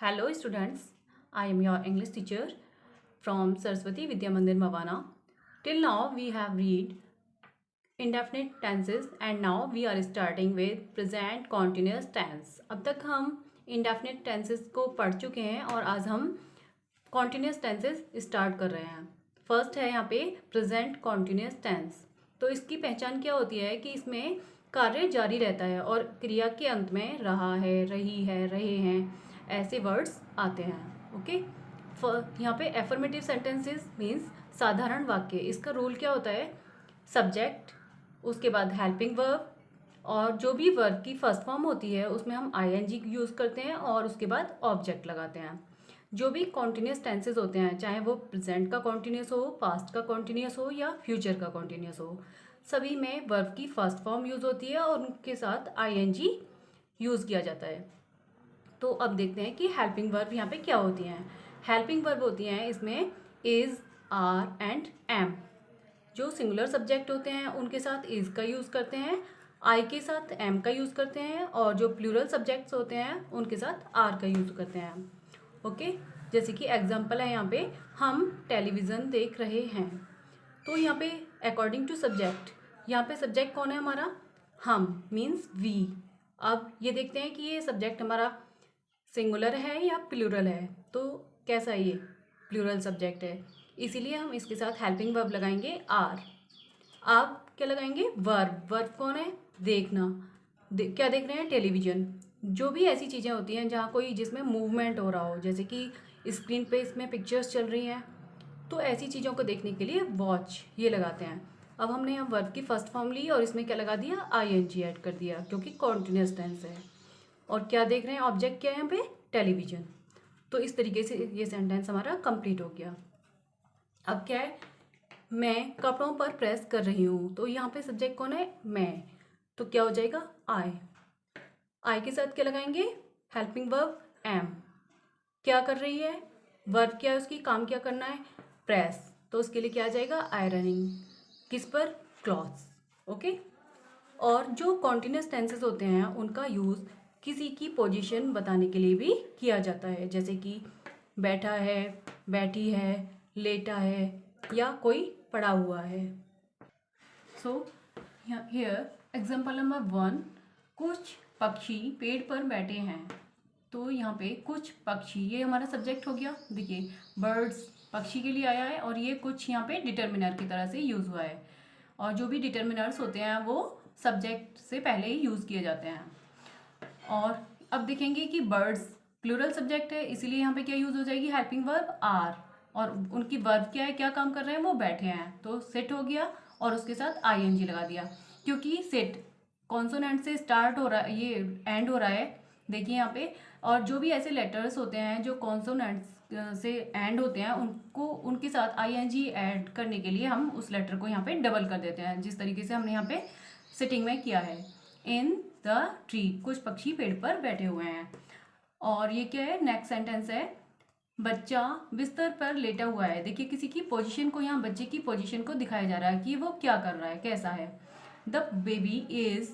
Hello students, I am your English teacher from Saraswati Vidya Mandir Mavana. Till now we have read indefinite tenses and now we are starting with present continuous tense. अब तक हम indefinite tenses को पढ़ चुके हैं और आज हम continuous tenses स्टार्ट कर रहे हैं। फर्स्ट है यहाँ पे present continuous tense। तो इसकी पहचान क्या होती है कि इसमें कार्य जारी रहता है और क्रिया के अंत में रहा है, रही है, रहे हैं ऐसे वर्ड्स आते हैं। ओके, यहाँ पे एफर्मेटिव सेंटेंसेस मीन्स साधारण वाक्य। इसका रूल क्या होता है? सब्जेक्ट, उसके बाद हेल्पिंग वर्ब और जो भी वर्ब की फर्स्ट फॉर्म होती है उसमें हम आईएनजी यूज़ करते हैं और उसके बाद ऑब्जेक्ट लगाते हैं। जो भी कॉन्टिन्यूस टेंसेस होते हैं, चाहे वो प्रेजेंट का कॉन्टिन्यूस हो, पास्ट का कॉन्टिन्यूस हो या फ्यूचर का कॉन्टिन्यूस हो, सभी में वर्ब की फर्स्ट फॉर्म यूज़ होती है और उनके साथ आईएनजी यूज़ किया जाता है। तो अब देखते हैं कि हेल्पिंग वर्ब यहाँ पे क्या होती हैं। हेल्पिंग वर्ब होती हैं इसमें इज़, आर एंड एम। जो सिंगुलर सब्जेक्ट होते हैं उनके साथ इज़ का यूज़ करते हैं, आई के साथ एम का यूज़ करते हैं और जो प्लूरल सब्जेक्ट्स होते हैं उनके साथ आर का यूज़ करते हैं। ओके, जैसे कि एग्जांपल है यहाँ पे हम टेलीविज़न देख रहे हैं। तो यहाँ पे अकॉर्डिंग टू सब्जेक्ट, यहाँ पे सब्जेक्ट कौन है हमारा? हम मीन्स वी। अब ये देखते हैं कि ये सब्जेक्ट हमारा सिंगुलर है या प्लूरल है। तो कैसा है? ये प्लूरल सब्जेक्ट है, इसीलिए हम इसके साथ हेल्पिंग वर्ब लगाएंगे आर। आप क्या लगाएंगे? वर्ब। वर्ब कौन है? देखना। क्या देख रहे हैं? टेलीविज़न। जो भी ऐसी चीज़ें होती हैं जहाँ कोई जिसमें मूवमेंट हो रहा हो, जैसे कि स्क्रीन पे इसमें पिक्चर्स चल रही हैं, तो ऐसी चीज़ों को देखने के लिए वॉच ये लगाते हैं। अब हमने यहाँ वर्ब की फर्स्ट फॉर्म ली और इसमें क्या लगा दिया? आईएनजी ऐड कर दिया क्योंकि कॉन्टिन्यूस टेंस है। और क्या देख रहे हैं? ऑब्जेक्ट क्या है यहाँ पे? टेलीविज़न। तो इस तरीके से ये सेंटेंस हमारा कंप्लीट हो गया। अब क्या है? मैं कपड़ों पर प्रेस कर रही हूँ। तो यहाँ पे सब्जेक्ट कौन है? मैं। तो क्या हो जाएगा? आई। आई के साथ क्या लगाएंगे? Helping verb am. क्या कर रही है? वर्ब क्या है उसकी? काम क्या करना है? प्रेस। तो उसके लिए क्या आ जाएगा? आयरनिंग। किस पर? क्लॉथ्स। ओके। और जो कॉन्टिन्यूस टेंसेस होते हैं उनका यूज़ किसी की पोजीशन बताने के लिए भी किया जाता है, जैसे कि बैठा है, बैठी है, लेटा है या कोई पड़ा हुआ है। सो हियर एग्जाम्पल नंबर 1, कुछ पक्षी पेड़ पर बैठे हैं। तो यहाँ पे कुछ पक्षी, ये हमारा सब्जेक्ट हो गया। देखिए बर्ड्स पक्षी के लिए आया है और ये कुछ यहाँ पे डिटर्मिनर की तरह से यूज़ हुआ है। और जो भी डिटर्मिनर्स होते हैं वो सब्जेक्ट से पहले ही यूज़ किए जाते हैं। और अब देखेंगे कि बर्ड्स प्लूरल सब्जेक्ट है, इसीलिए यहाँ पे क्या यूज़ हो जाएगी? Helping verb are. और उनकी वर्ब क्या है? क्या काम कर रहे हैं? वो बैठे हैं। तो सिट हो गया और उसके साथ आईएनजी लगा दिया क्योंकि सिट कॉन्सोनेंट से स्टार्ट हो रहा है, ये एंड हो रहा है। देखिए यहाँ पे, और जो भी ऐसे लेटर्स होते हैं जो कॉन्सोनेंट्स से एंड होते हैं उनको उनके साथ आईएनजी ऐड करने के लिए हम उस लेटर को यहाँ पे डबल कर देते हैं, जिस तरीके से हमने यहाँ पे सिटिंग में किया है। इन द ट्री, कुछ पक्षी पेड़ पर बैठे हुए हैं। और ये क्या है? नेक्स्ट सेंटेंस है, बच्चा बिस्तर पर लेटा हुआ है। देखिए किसी की पोजीशन को, यहाँ बच्चे की पोजीशन को दिखाया जा रहा है कि वो क्या कर रहा है, कैसा है। द बेबी इज,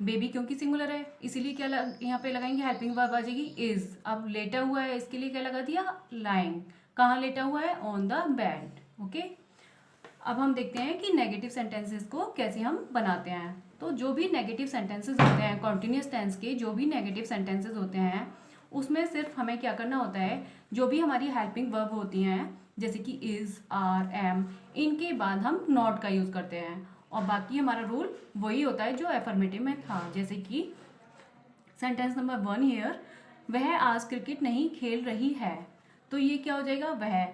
बेबी क्योंकि सिंगुलर है इसीलिए क्या यहाँ पे लगाएंगे? हेल्पिंग वर्ब आ जाएगी इज। अब लेटा हुआ है इसके लिए क्या लगा दिया? लाइंग। कहाँ लेटा हुआ है? On the bed. ओके। अब हम देखते हैं कि नेगेटिव सेंटेंसेस को कैसे हम बनाते हैं। तो जो भी नेगेटिव सेंटेंसेस होते हैं कॉन्टिन्यूस टेंस के, जो भी नेगेटिव सेंटेंसेस होते हैं उसमें सिर्फ हमें क्या करना होता है, जो भी हमारी हेल्पिंग वर्ब होती हैं जैसे कि इज, आर, एम, इनके बाद हम नॉट का यूज़ करते हैं और बाकी हमारा रूल वही होता है जो एफर्मेटिव में था। जैसे कि सेंटेंस नंबर 1 हियर, वह आज क्रिकेट नहीं खेल रही है। तो ये क्या हो जाएगा? वह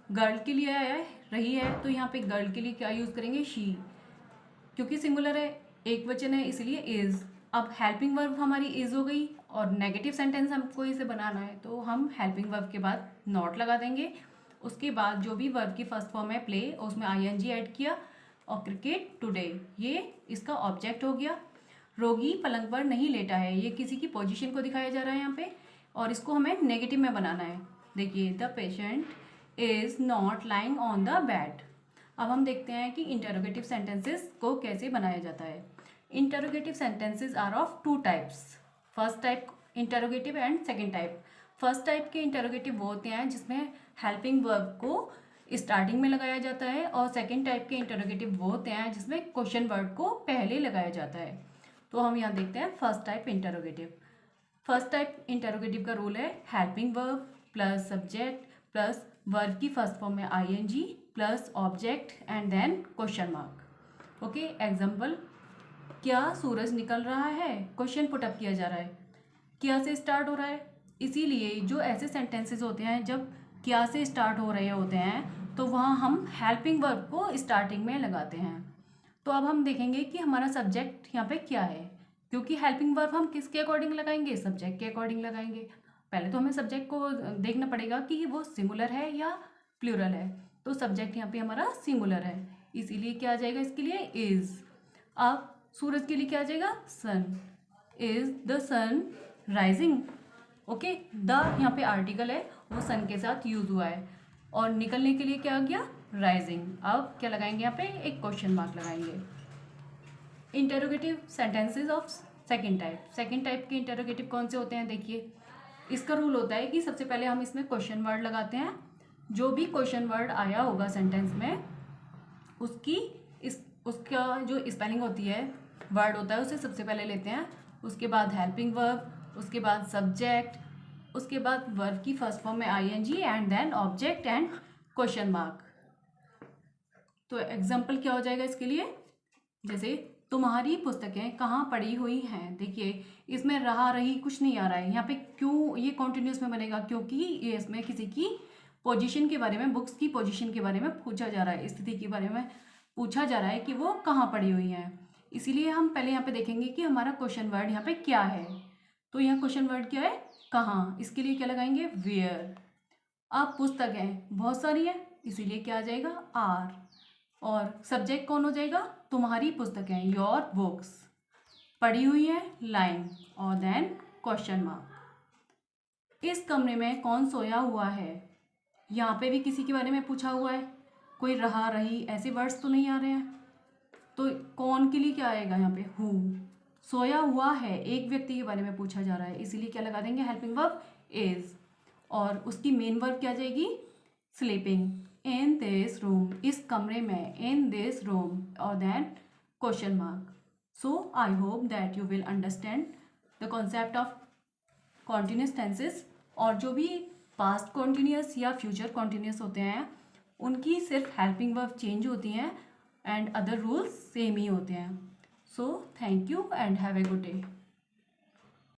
गर्ल के लिए आया है, रही है, तो यहाँ पे गर्ल के लिए क्या यूज़ करेंगे? शी। क्योंकि सिंगुलर है, एक वचन है, इसलिए इज। अब हेल्पिंग वर्ब हमारी इज हो गई और नेगेटिव सेंटेंस हमको इसे बनाना है तो हम हेल्पिंग वर्ब के बाद नॉट लगा देंगे। उसके बाद जो भी वर्ब की फर्स्ट फॉर्म है प्ले, उसमें आईएनजी ऐड किया और क्रिकेट टुडे, ये इसका ऑब्जेक्ट हो गया। रोगी पलंग पर नहीं लेटा है, ये किसी की पोजीशन को दिखाया जा रहा है यहाँ पे और इसको हमें नेगेटिव में बनाना है। देखिए the patient is not lying on the bed. अब हम देखते हैं कि इंटरोगेटिव सेंटेंसेस को कैसे बनाया जाता है। Interrogative sentences are of two types, first type interrogative and second type. First type के इंटरोगेटिव वो होते हैं जिसमें हेल्पिंग वर्ब को स्टार्टिंग में लगाया जाता है, और सेकंड टाइप के इंटरोगेटिव वो होते हैं जिसमें क्वेश्चन वर्ड को पहले लगाया जाता है। तो हम यहाँ देखते हैं first type interrogative. First type interrogative का रूल है helping verb plus subject plus verb की फर्स्ट फॉर्म में ING plus object and then question mark. Okay, example, क्या सूरज निकल रहा है, क्वेश्चन पुटअप किया जा रहा है, क्या से स्टार्ट हो रहा है। इसीलिए जो ऐसे सेंटेंसेस होते हैं जब क्या से स्टार्ट हो रहे होते हैं तो वहाँ हम हेल्पिंग वर्ब को स्टार्टिंग में लगाते हैं। तो अब हम देखेंगे कि हमारा सब्जेक्ट यहाँ पे क्या है, क्योंकि हेल्पिंग वर्ब हम किसके अकॉर्डिंग लगाएंगे, सब्जेक्ट के अकॉर्डिंग लगाएंगे। पहले तो हमें सब्जेक्ट को देखना पड़ेगा कि वो सिंगुलर है या प्लूरल है। तो सब्जेक्ट यहाँ पे हमारा सिंगुलर है, इसीलिए क्या आ जाएगा इसके लिए, इज। अब सूरज के लिए क्या आ जाएगा, sun. Is the sun rising. Okay, the यहाँ पे आर्टिकल है, वो सन के साथ यूज हुआ है, और निकलने के लिए क्या आ गया, राइजिंग। अब क्या लगाएंगे यहाँ पे, एक क्वेश्चन मार्क लगाएंगे। Interrogative sentences of second type. Second type के इंटरोगेटिव कौन से होते हैं, देखिए इसका रूल होता है कि सबसे पहले हम इसमें क्वेश्चन वर्ड लगाते हैं। जो भी क्वेश्चन वर्ड आया होगा सेंटेंस में उसका जो स्पेलिंग होती है, वर्ड होता है, उसे सबसे पहले लेते हैं। उसके बाद हेल्पिंग वर्ब, उसके बाद सब्जेक्ट, उसके बाद वर्ब की फर्स्ट फॉर्म में ING and then object and question mark. तो एग्जाम्पल क्या हो जाएगा इसके लिए, जैसे तुम्हारी पुस्तकें कहाँ पड़ी हुई हैं। देखिए इसमें रहा रही कुछ नहीं आ रहा है यहाँ पे, क्यों ये कॉन्टिन्यूस में बनेगा, क्योंकि ये इसमें किसी की पोजीशन के बारे में, बुक्स की पोजीशन के बारे में पूछा जा रहा है, स्थिति के बारे में पूछा जा रहा है कि वो कहाँ पड़ी हुई हैं। इसीलिए हम पहले यहाँ पे देखेंगे कि हमारा क्वेश्चन वर्ड यहाँ पे क्या है। तो यहाँ क्वेश्चन वर्ड क्या है, कहाँ, इसके लिए क्या लगाएंगे, वेयर। अब पुस्तकें बहुत सारी हैं, इसीलिए क्या आ जाएगा, आर। और सब्जेक्ट कौन हो जाएगा, तुम्हारी पुस्तकें, योर बुक्स। पड़ी हुई है, लाइन, और देन क्वेश्चन मार्क। इस कमरे में कौन सोया हुआ है, यहाँ पे भी किसी के बारे में पूछा हुआ है, कोई रहा रही ऐसे वर्ड्स तो नहीं आ रहे हैं। तो कौन के लिए क्या आएगा यहाँ पे, हु। सोया हुआ है, एक व्यक्ति के बारे में पूछा जा रहा है, इसीलिए क्या लगा देंगे, हेल्पिंग वर्ब इज। और उसकी मेन वर्ब क्या जाएगी, स्लीपिंग। इन दिस रूम, इस कमरे में, इन दिस रूम, और then question mark. So I hope that you will understand the concept of continuous tenses. और जो भी पास्ट कॉन्टिन्यूस या फ्यूचर कॉन्टिन्यूस होते हैं उनकी सिर्फ हेल्पिंग वर्ब चेंज होती हैं एंड अदर रूल्स सेम ही होते हैं। So thank you and have a good day.